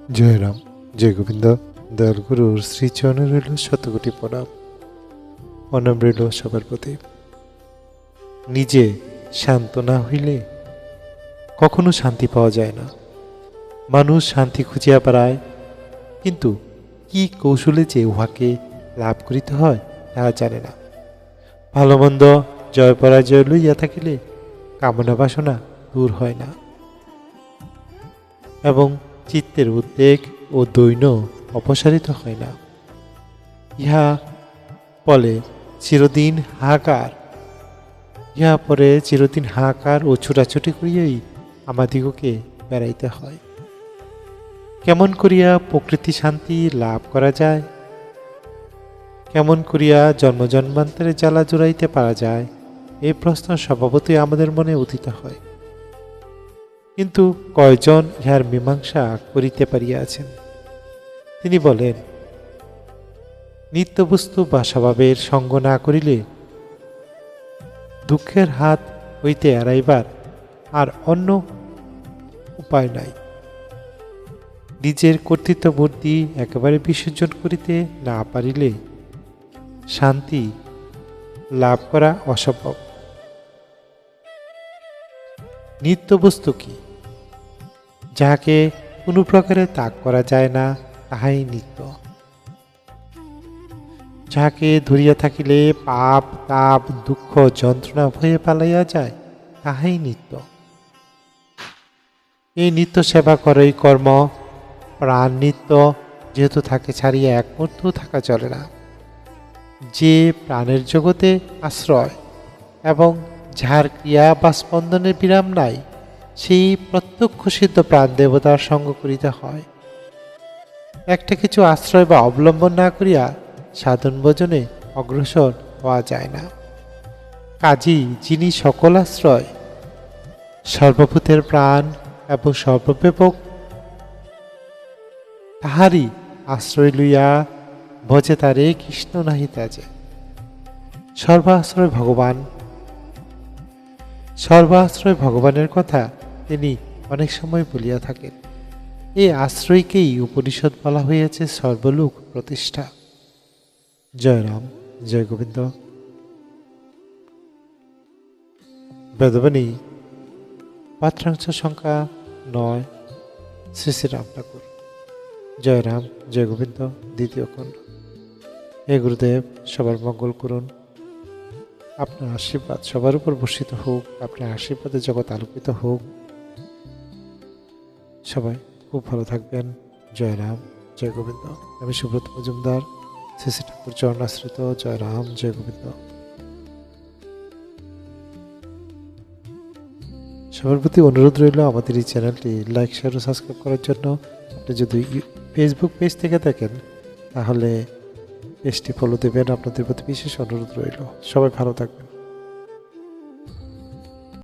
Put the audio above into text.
জয়রাম, জয় গোবিন্দ। দয়াল গুরুর শ্রীচরণে রইল শতকোটি প্রণাম। প্রণাম রইল সবার প্রতি। নিজে শান্ত না হইলে কখনো শান্তি পাওয়া যায় না। মানুষ শান্তি খুঁজিয়া বেড়ায়, কিন্তু কি কৌশলে যে উহাকে লাভ করিতে হয় তাহা জানে না। ভালো মন্দ জয় পরাজয় লইয়া থাকিলে কামনা বাসনা দূর হয় না, এবং চিত্তের উদ্বেগ ও দৈন্য অপসারিত হয় না। ইহা পরে চিরদিন হাহাকার ও ছুটাছুটি করিয়াই আমাদিগকে বেড়াইতে হয়। কেমন করিয়া প্রকৃতি শান্তি লাভ করা যায়, কেমন করিয়া জন্মজন্মান্তরে জ্বালা জুড়াইতে পারা যায়, এই প্রশ্ন স্বভাবতই আমাদের মনে উদিত হয়। কিন্তু কয়জন ইহার মীমাংসা করিতে পারিয়াছেন? তিনি বলেন, নিত্যবস্তু বা স্বভাবের সঙ্গ না করিলে দুঃখের হাত হইতে এড়াইবার আর অন্য উপায় নাই। নিজের কর্তৃত্ব বুদ্ধি একেবারে বিসর্জন করিতে না পারিলে শান্তি লাভ করা অসম্ভব। নিত্যবস্তু কি? যাহাকে কোনো প্রকারে ত্যাগ করা যায় না, তাহাই নিত্য। যাহাকে ধরিয়া থাকিলে পাপ তাপ দুঃখ যন্ত্রণা ভয়ে পালাইয়া যায়, তাহাই নিত্য। এই নিত্য সেবা করাই কর্ম। প্রাণ নিত্য, যেহেতু তাকে ছাড়িয়া এক মুহূর্ত থাকা চলে না। যে প্রাণের জগতে আশ্রয় এবং যাহার ক্রিয়া বা স্পন্দনের বিরাম নাই, সেই প্রত্যক্ষ সিদ্ধ প্রাণ দেবতার সঙ্গ করিতে হয়। একটা কিছু আশ্রয় বা অবলম্বন না করিয়া সাধন ভজনে অগ্রসর হওয়া যায় না। কাজী যিনি সকল আশ্রয়, সর্বভূতের প্রাণ এবং সর্বব্যাপক, তাহারই আশ্রয় লইয়া ভজে তারে কৃষ্ণ নাহি ত্যাজে। সর্বাশ্রয় ভগবানের কথা তিনি অনেক সময় বলিয়া থাকেন। এই আশ্রয়কেই উপনিষদ বলা হইয়াছে সর্বলোক প্রতিষ্ঠা। জয় রাম, জয় গোবিন্দ। বেদবাণী পাত্রাংশ সংখ্যা 9, শ্রী শ্রী রাম ঠাকুর। জয় রাম, জয় গোবিন্দ, দ্বিতীয় খণ্ড। হে গুরুদেব, সবার মঙ্গল করুন। আপনার আশীর্বাদ সবার উপর বর্ষিত হোক, আপনার আশীর্বাদে জগৎ আলোকিত হোক। সবাই খুব ভালো থাকবেন। জয় রাম, জয় গোবিন্দ। আমি সুব্রত মজুমদার, শ্রী শ্রী ঠাকুর চরণাশ্রিত। জয় রাম, জয় গোবিন্দ। সবার প্রতি অনুরোধ রইল আমাদের এই চ্যানেলটি লাইক, শেয়ার ও সাবস্ক্রাইব করার জন্য। আপনি যদি ফেসবুক পেজ থেকে দেখেন তাহলে পেজটি ফলো দেবেন। আপনাদের প্রতি বিশেষ অনুরোধ রইল। সবাই ভালো থাকবেন।